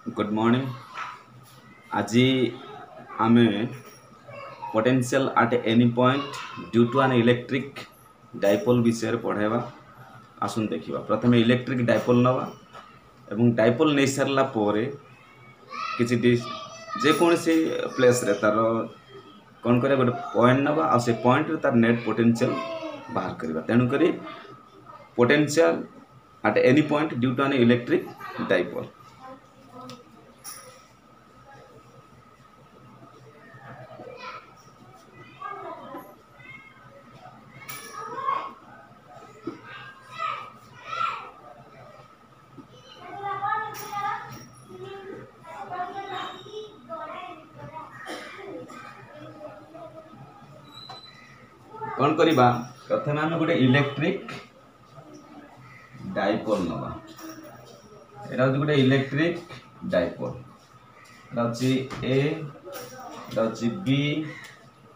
Good morning. आज आमे potential at any point due to an electric dipole विषय पढ़ाइबा। आसुन देखिबा। प्रथमे इलेक्ट्रिक डाइपोल नवा एवं डाइपोल नहीं सारला पोरे किछि जे कोनसी प्लेस रे तार कोन करे गोटे पॉइंट नवा आ से पॉइंट रे तार नेट पोटेंशियल बाहर करबा। तेनु करी potential at any point due to an electric dipole. कौन करिबा प्रथम आम गोटे इलेक्ट्रिक डाइपोल नवा। एटा होची गोटे इलेक्ट्रिक डाइपोल। एटा होची ए, एटा होची बी,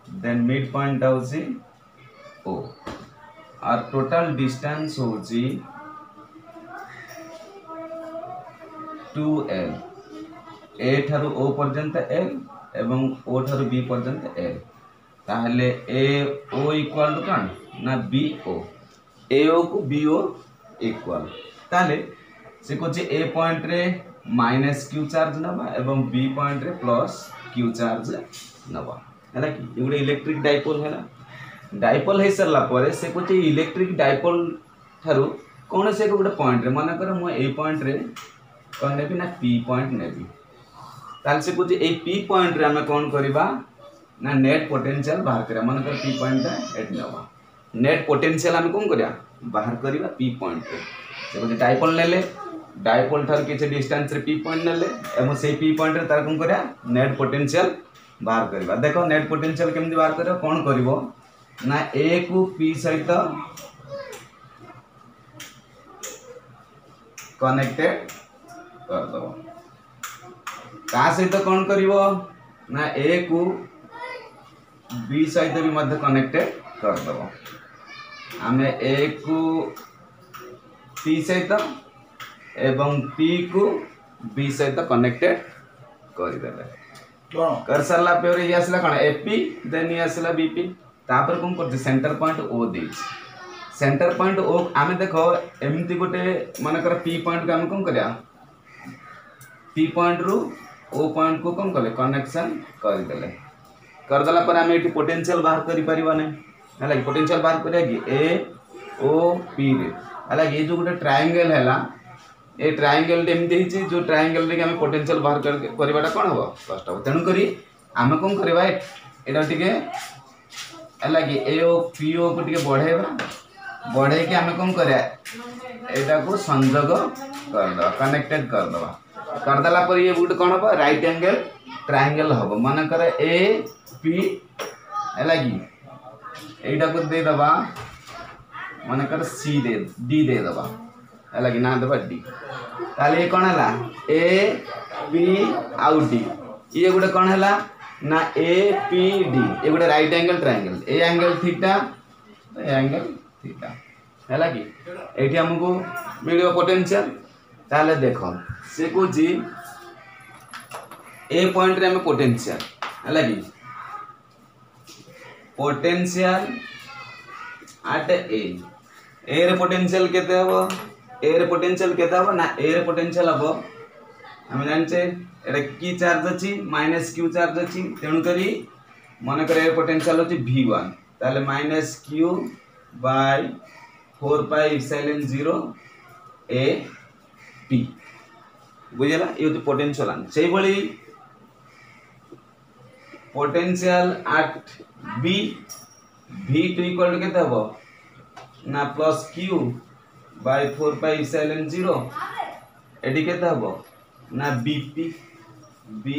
देन मिड पॉइंट होची ओ। और टोटल डिस्टेंस होची 2l। ए ठारू ओ पर्यंत l एवं ओ ठारू बी पर्यंत l। ताहले ए ओ इक्वल टू कौन ना बी ओ। ए ओ को बी ओ इक्वल। ताहले से कोचे ए पॉइंट रे माइनस क्यू चार्ज नबा एवं बी पॉइंट रे प्लस क्यू चार्ज नबा। हैला कि ये गोटे इलेक्ट्रिक डाइपोल हैला। डाइपोल हे सरला परे से कोचे इलेक्ट्रिक डाइपोल थारु कोन से गोटे पॉइंट रे माने कर मो ए पॉइंट रे कोन नेबी ना पी पॉइंट नेबी। ताल से कोचे ए पी पॉइंट रे हमें कोन करबा ना नेट पोटेंशियल बाहर करिया। मन कर पी पॉइंट एट नवा नेट पोटेंशियल हम कोन करिया बाहर करिया पी पॉइंट रे। से कोचे डाइपोल नेले डाइपोल थार किछ डिस्टेंस रे पी पॉइंट नेले एवं से पी पॉइंट रे तार कोन करिया नेट पोटेंशियल बाहर करिया। देखो नेट पोटेंशियल केमदी बाहर करियो कोन करिवो ना ए को पी सहित कनेक्टेड कर दो। का सहित कोन करिवो ना ए को बी सहित भी मध्य कनेक्टेड कर दो। आमे ए को पी सहित एवं पी को बी सहित कनेक्टेड कर देले। कर सरला पे ये आसला कोन एपी देन ये आसला बीपी। तापर कोन करते सेंटर पॉइंट ओ दे। सेंटर पॉइंट ओ आमे देखो एमती गोटे माने कर पी पॉइंट को हम कोन करिया पी पॉइंट रु ओ पॉइंट को कोन करले कनेक्शन कर देले। कर दला पर आमे एटी पोटेंशियल बाहर करि परिबा नै। हला पोटेंशियल बाहर करिया कि ए ओ पी रे। हला ये जो गोटे ट्रायंगल हैला ए ट्रायंगल एमती हिची जो ट्रायंगल रे आमे पोटेंशियल बाहर करबाटा कोन हो कष्ट हो। तेनु करी आमे कोन करबा एटा टिके हला कि ए ओ पी ओ को टिके बढ़े के आमे कोन करया एटा को संयोग कर दो कनेक्टेड कर दो। कर दला पर ये गोटे कोन हो राइट एंगल ट्रायंगल हो। मन करे ए पी हला कि एटा को दे दबा मन कर सी दे डी दे दबा हला कि ना दबा डी। ताले ये कोन हला ए पी आउ डी। ये गोटे कोन हला ना ए पी डी। ये गोटे right angle triangle. A angle theta A angle theta हला कि एठी हमको मिलियो पोटेंशियल। ताले देखो से को जी ए पॉइंट रे हम पोटेंशियल हला कि पोटेंशियल एट ए रे पोटेंशियल केते हबो ए रे पोटेंशियल केते हबो ना ए रे पोटेंशियल हबो हम जानचे एटा की चार्ज अछि माइनस क्यू चार्ज अछि। तेनु करी मन करे ए पोटेंशियल अछि v1 ताले minus Q by 4 pi epsilon 0 A P बुझला। ये होती पोटेंशियल आन सेही भली potential at B v2 equal to केते हबो ना plus q by 4 pi epsilon 0 AD केते हबो ना bp b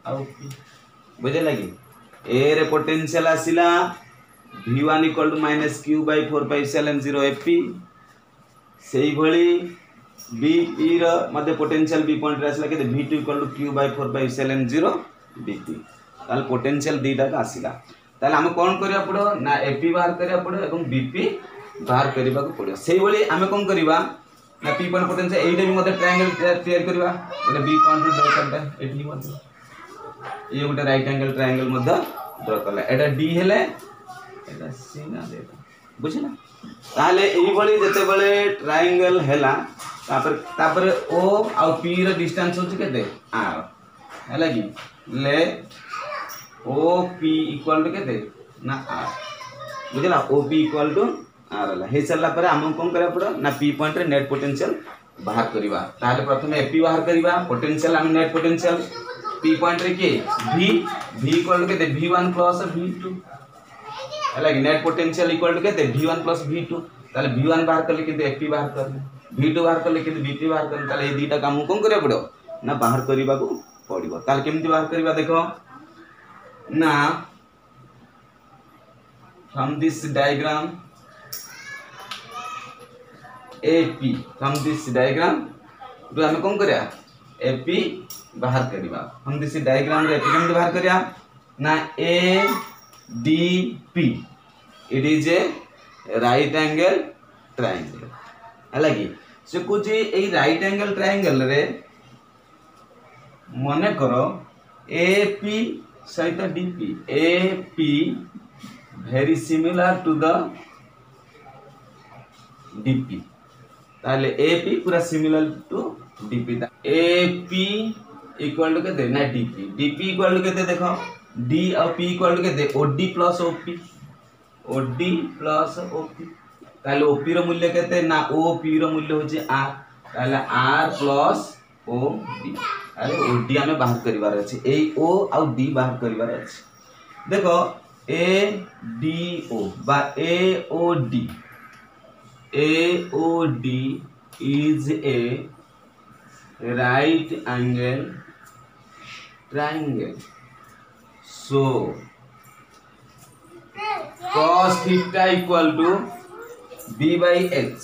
आउ p बुझला कि ए रे पोटेंशियल आसिला v1 equal to minus q by 4 pi epsilon 0 fp। सेही भली bp रो मध्ये पोटेंशियल b पॉइंट रे आसिला केते v2 equal to q by 4 pi epsilon 0 bp। ताल पोटेंशियल दीटा का आसिला। ताल हम कोन करिया पड़ो ना एपी बाहर करिया पड़ो एवं बीपी बाहर करबा को पड़ो। सेही भली हम कोन करबा ना पी पॉइंट पोटेंशियल एटा भी मते ट्रायंगल क्लियर करबा गोटे बी पॉइंट ड्रा करबा एठी मते ये गोटे राइट एंगल ट्रायंगल मते ड्रा करला एटा डी हेले एटा सी ना दे बुझिना ताले एई बळी जते बळे ट्रायंगल हेला तापर ओ आ पी रो डिस्टेंस होची केते आर हैला कि ले ओ पी इक्वल टू केते ना आर बुझला O P equal to R हला हे चलला पर हम कोन करे पड़ो ना पी पॉइंट रे नेट पोटेंशियल बाहर करबा ताले प्रथमे एपी बाहर करबा पोटेंशियल हम नेट पोटेंशियल पी पॉइंट रे के v इक्वल टू केते v1 प्लस v2 हैला कि नेट पोटेंशियल इक्वल टू केते v1 प्लस v2 ताले v1 बाहर करले किंतु एपी बाहर करले v2 बाहर करले किंतु vp बाहर करले ताले ए दीटा काम कोन करे पड़ो ना बाहर करबा को पड़िबो ताले केमति बाहर करबा देखो ना from this diagram AP from this diagram तो हमें कौन करिया AP बाहर करिया हम दिस डायग्राम रे AP केमति बाहर करिया ना ADP it is a right angle triangle हला कि से कुछ ए राइट एंगल ट्रायंगल रे मने करो AP सहित DP AP very similar to the DP ताले AP पूरा similar to DP AP equal to केते ना DP DP इक्वल टू केते देखो D और P इक्वल टू केते OD plus OD plus OP ताले OP रो मूल्य केते ना OP रो मूल्य होची R ताले R प्लस OD अरे OD हमें बाहर करिवार अछि ए O और D बाहर करिवार अछि देखो ADO बा AOD AOD is a right angle triangle. So cos theta equal to B by H.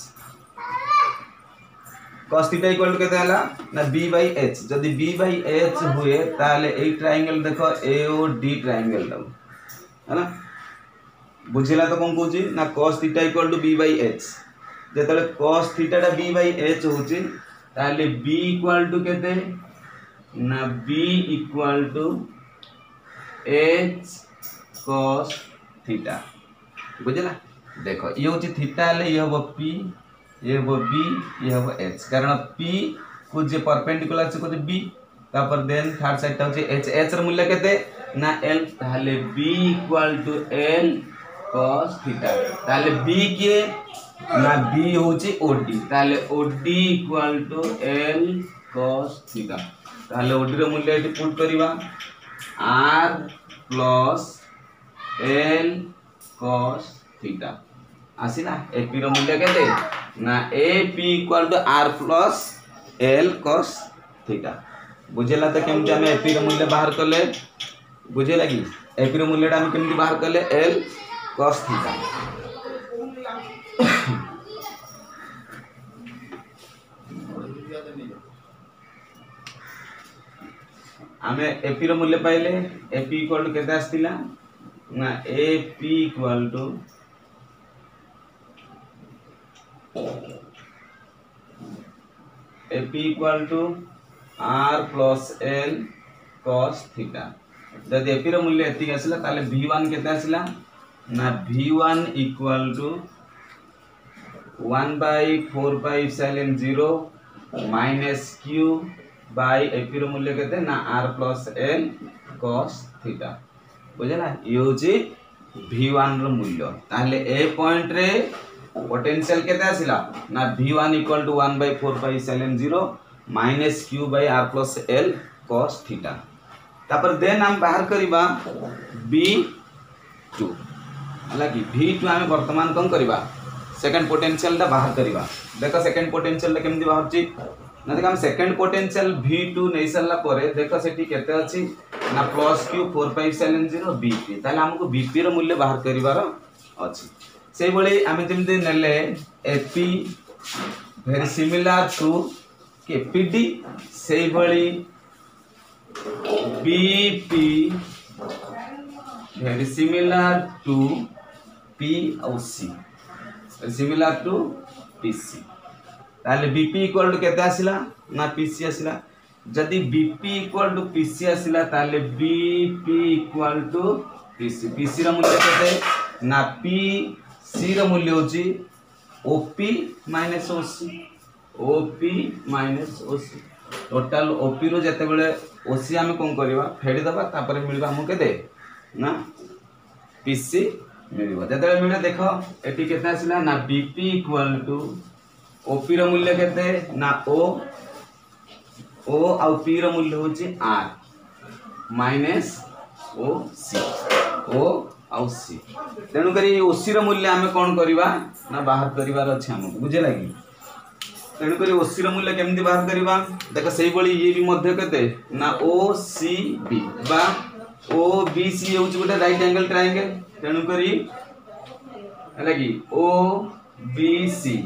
cos theta equal to केते हला ना B by H. जदि B by H हुए ताले ए ट्रायंगल देखो AOD ट्रायंगल दम है ना बुझिला तो कोन कहूची ना cos theta equal to B by H जेतले cos theta टा B by H होची ताले B equal to केते ना B equal to H cos theta बुझिला देखो ये होची थीटा ले ये हो P ये हो B ये हो H कारण P को जे परपेंडिकुलर से को B तापर देन थर्ड साइड ता होची H H र मूल्य केते ना L ताले B equal to L cos theta ताले B के ना B होची OD ताले OD equal to L cos theta ताले OD रो मूल्य एटी पुट करिवा R plus L cos theta आसीना AP रो मूल्य केते ना AP equal to R plus L cos theta बुझेला त केमति हमें AP रो मूल्य बाहर करले बुझे लगी AP रो मूल्य हम केमति बाहर करले L cos theta हमें AP रो मूल्य पाइले AP इक्वल टू केते आस्तिला ना AP equal to AP equal to R plus L cos theta जदि AP रो मूल्य एति आसिला ताले V1 केते आसिला ना V1 equal to 1 by 4 pi epsilon 0 minus Q by AP रो मूल्य केते ना R plus L cos theta बुझला ये होची V1 रो मूल्य ताले ए पॉइंट रे पोटेंशियल केते आसिला ना V1 equal to 1 by 4 pi epsilon 0 minus Q by R plus L cos theta तापर देन हम बाहर करिबा V2 हालांकि V2 हमें वर्तमान कोन करिबा सेकंड पोटेंशियल दा बाहर करिबा देखो सेकंड पोटेंशियल दा केमति बाहर ची ना देखो हम सेकंड पोटेंशियल V2 नै सरला परे देखो सेठी केते अछि ना plus Q 4 pi epsilon 0 BP ताले हमको BP रो मूल्य बाहर करिवार अछि से बळी हमें जेमति नेले AP वेरी सिमिलर टू के PD से बळी BP very similar to P or C very similar to PC ताले बीपी इक्वल टू केते आसिला ना पीसी आसिला जदि बीपी इक्वल टू पीसी आसिला ताले BP equal to PC PC रा मूल्य केते ना पीसी रा मूल्य होची OP minus OC OP minus OC total OP रो जते बेले ओसी आमे कोन करबा फेडी दबा तापर मिलबा हमु केते ना पीसी मिलबा जते मिले देखो एटी केते आसिला ना बीपी इक्वल टू ओपी रो मूल्य केते ना ओ आउ पी रो मूल्य होची आर माइनस ओ सी ओ आउ सी तेणु करी ओसी रो मूल्य आमे कोन करबा ना बाहर करबार अछि हमको बुझे लागी तेणु करी ओसी रो मूल्य केमती बाहर करबा देखो सेही बळी ये भी मध्य केते ना ओ सी बी बा ओ बी सी होची गोटे राइट एंगल ट्रायंगल तेणु करी लागी O B C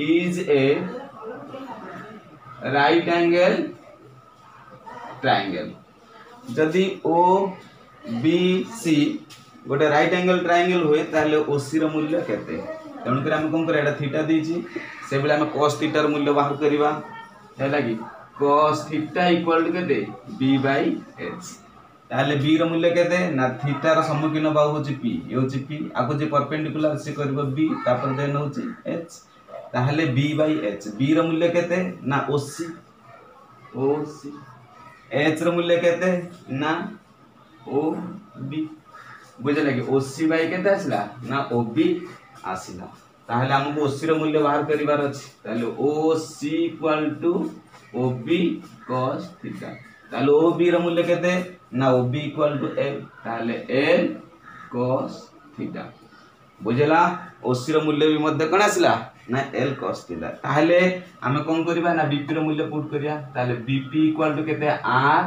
is a right angle triangle जदि ओ बी सी गोटे राइट एंगल ट्रायंगल हुए ताले ओसी रो मूल्य केते तेणु कर हम कोन करे एटा थीटा देछि से बेले हम cos थीटा रो मूल्य बाहर करबा है लागी cos थीटा इक्वल टू केते b बाय h ताले b रो मूल्य केते ना थीटा रो सम्मुखीन बाहु होछि p ये होछि p आको जे परपेंडिकुलर से करबो b तापर देन होछि h ताहले b बाय h b रो मूल्य केते ना ओसी ओसी h रो मूल्य केते ना ओ बी बुझे लगे ओसी बाय केते आसिला ना ओ बी आसिला ताहले हमको ओसी रो मूल्य बाहर करिवार अछि ताहले OC equal to O B cos theta ताहले ओ बी रो मूल्य केते ना O B equal to l ताहले l cos थीटा बुझेला ओसी रो मूल्य भी मध्य कोन आसिला ना l cos थीटा ताहले हमें कोन करबा ना बीपी रो मूल्य पुट करिया ताहले बीपी इक्वल टू केते r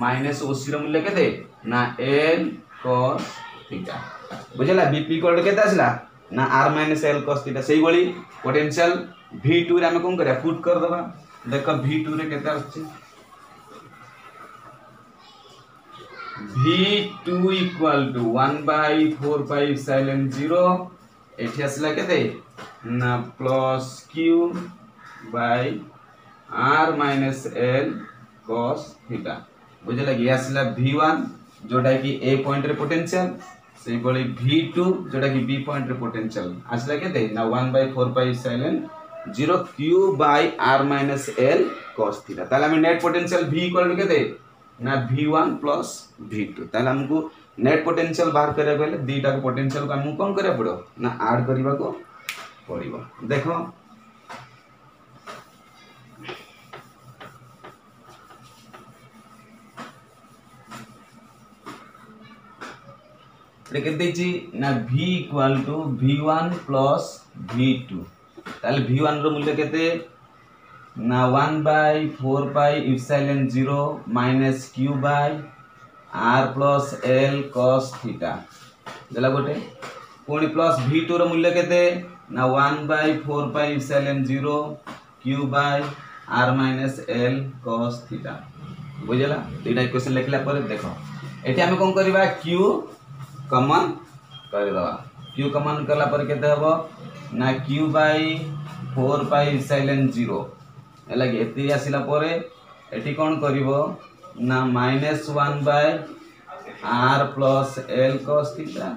माइनस ओसी रो मूल्य केते ना l cos थीटा बुझेला बीपी इक्वल टू केते आसिला ना r minus l cos theta सेही बळी पोटेंशियल v2 रे हमें कोन करिया पुट कर दबा देखो v2 रे केते आछि v2 equal to 1/4 pi epsilon 0 एठी आसिला केते ना plus q by r minus l cos theta बुझे लगी आसिला v1 जोटा कि a पॉइंट रे पोटेंशियल सेही बळी v2 जोटा कि b पॉइंट रे पोटेंशियल आसिला केते ना 1/4 pi epsilon 0 q by r minus l cos theta ताले हम net potential v equal to केते ना v1 प्लस v2 ताले हमको नेट पोटेंशियल बाहर करिया गले दीटा को पोटेंशियल को हम कोन करिया पड़ो ना ऐड करिबा को पड़िबो देखो लेके देछि ना v equal to v1 plus v2 ताले v1 रो मूल्य केते ना 1/4 pi epsilon 0 minus q by r plus l cos theta देला गोटे पुणी प्लस v2 रो मूल्य केते ना 1/4 pi epsilon 0 q by r minus l cos theta बुझला दुईटा इक्वेशन लिखला पर देखो एठी हम कोन करबा q कॉमन कर दवा q कॉमन करला पर केते हबो ना q बाय 4 पाई एप्सिलॉन 0 एला एती आसिला परे एठी कोन करिवो ना -1 by r plus l cos theta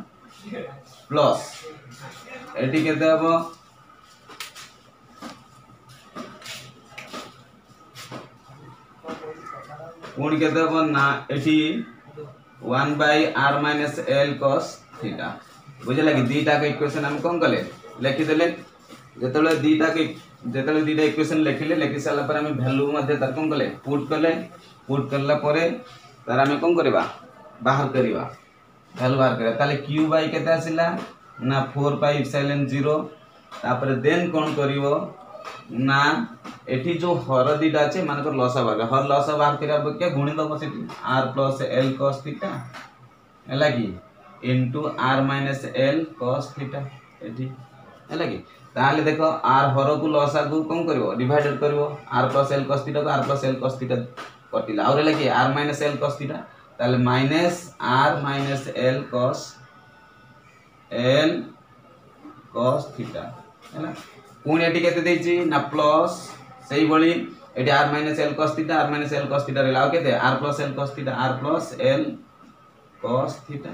plus एठी केते हबो पुणी केते हबो ना एठी 1 by r minus l cos theta बुझे लगी दीटा के इक्वेशन हम कोन कले लिखि देले जेतले दीटा के जेतले दीटा इक्वेशन लिखिले लिखि साला पर हम वैल्यू मध्ये तार कोन कले पुट करला परे तार हम कोन करबा बाहर करबा वैल्यू बाहर करबा ताले q बाय केते आसिला ना 4 पाई एप्सिलॉन 0 तापर देन कोन करिवो ना एठी जो हर दीटा আছে मानकर लसा बाहर करिया बके गुणी दबो सेठी r plus l cos theta हैला की into r minus l cos theta एठी हैला की ताले देखो r हर को लसा को कोन करबो डिवाइडेड करबो r plus l cos theta को r plus l cos theta कटिला और हैला की r minus l cos theta ताले minus r minus l cos theta हैला पुणी एटी केते देछि ना प्लस सेही बळी एटी r minus l cos theta r minus l cos theta रे लाओ केते r plus l cos theta r plus l cos theta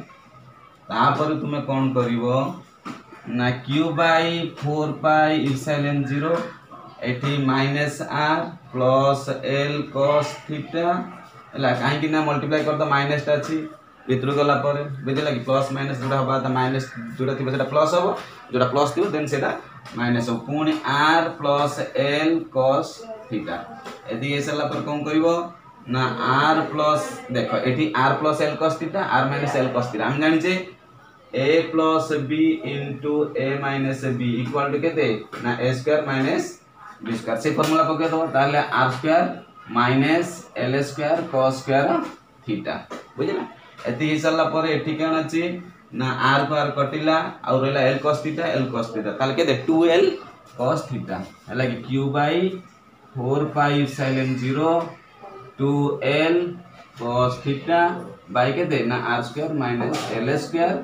तापर तुमे कोन करिवो ना q बाय 4 पाई इप्सिलॉन 0 एटी minus r plus l cos theta हला काहे कि ना मल्टीप्लाई कर द माइनस टा अछि भितर गला पर बुझला कि प्लस माइनस जोड़ा हबा त माइनस जोड़ा थिबा सेटा प्लस हबो जोड़ा प्लस थिबो देन सेटा माइनस हो पुणी r plus l cos theta एदी एसला पर कोन करिवो ना r प्लस देखो एठी r plus l cos theta r minus l cos theta हम जानि जे a plus b into a minus b equal to केते ना a square minus b square से फार्मूला पके दो ताले r square minus l square cos square theta बुझला एती हिसाला पर एठी केन अछि ना r को r कटिला और रहला l cos थीटा ताले केते 2l cos थीटा हला कि q by 4 pi epsilon 0 2l cos theta by केते ना r square minus l square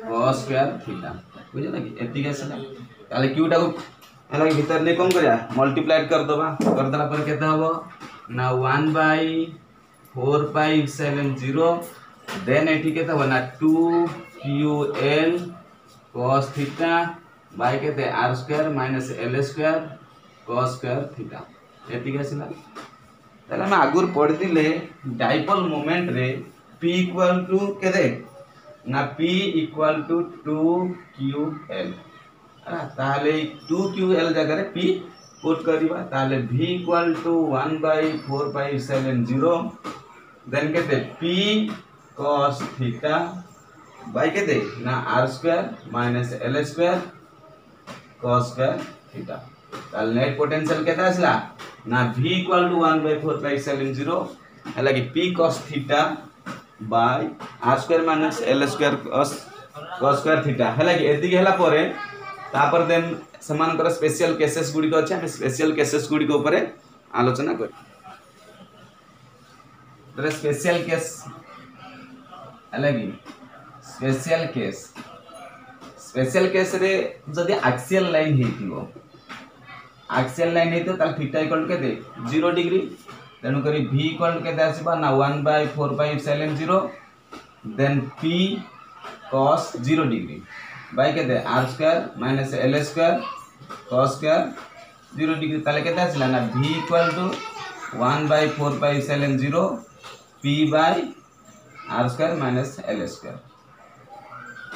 cos square theta बुझला कि एती केसला ताले q टा को हला कि भीतर ने कोन करया मल्टीप्लाई कर दबा कर दला पर केते हबो ना 1 बाय 4 पाई इप्सिलॉन 0 देन एठी केते बना 2ql cos थीटा बाय केते r square minus l square cos square theta एती केसला तले हम आगुर पढ दिले डाइपोल मोमेंट रे p इक्वल टू केते ना p इक्वल टू 2ql ताले 2ql जगह रे p पुट करबा ताले v equal to 1 by 4 pi epsilon 0 then केते p cos थीटा बाय केते ना r square minus l square cos square theta ताल नेट पोटेंशियल केता आसला ना v equal to 1 by 4 pi epsilon 0 हला कि p cos theta by r square minus l square cos square theta हला कि एति हला परे तापर देन समान कर स्पेशल केसेस गुडी को अछि हम स्पेशल केसेस गुडी को ऊपर आलोचना कर तर स्पेशल केस अलग स्पेशल केस रे जदि एक्सियल लाइन हेतिबो एक्सियल लाइन हेतो त थीटा इक्वल केते 0 डिग्री तेनु करी v इक्वल केते आसीबा ना 1 by 4 pi epsilon 0 then p cos 0 degree by केते r square minus l square cos square 0 degree ताले केते आसिला ना v equal to 1 by 4 pi epsilon 0 p by r square minus l square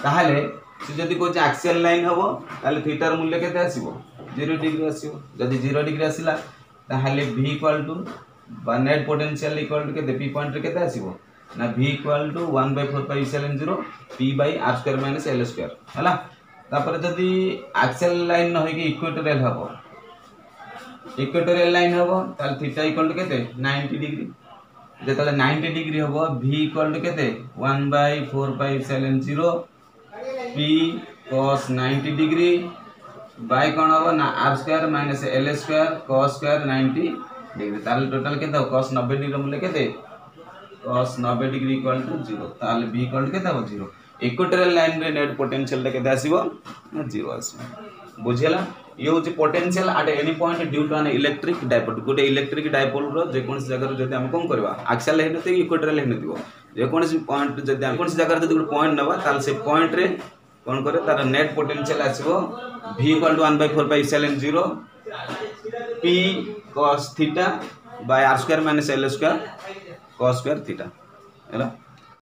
ताहले से जदी को एक्सियल लाइन हबो ताले थीटा र मूल्य केते आसीबो 0 डिग्री आसीबो जदी 0 डिग्री आसीला ताहले v equal to net potential equal to केते p पॉइंट रे केते आसीबो ना v equal to 1 by 4 pi epsilon 0 p by r square minus l square हला तापर जदी एक्सियल लाइन न होई कि इक्वेटोरियल हबो इक्वेटोरियल लाइन हबो ताले थीटा इक्वल टू केते 90 डिग्री जेतले 90 डिग्री हबो v इक्वल टू केते 1 by 4 pi epsilon 0 p cos 90 degree by कोन हबो ना r square minus l square cos square 90 degree ताले टोटल केते cos 90 डिग्री मूल्य केते cos 90 डिग्री इक्वल टू 0 ताले v इक्वल टू केते हो 0 इक्वेटोरियल लाइन रे नेट पोटेंशियल टा केते आसीबो 0 आसीबो बुझियला ये होची potential at any point due to an electric dipole गोटे इलेक्ट्रिक डाइपोल रो जे कोन जगह जदी हम कोन करबा एक्सियल लाइन नते इक्वेटोरियल लाइन नथिबो जे कोन पॉइंट जदी हम कोन जगह जदी पॉइंट नबा ताल से पॉइंट रे कोन करे तार नेट पोटेंशियल आसीबो v equal to 1 by 4 pi epsilon 0 p cos theta by r square minus l square cos square theta हैला।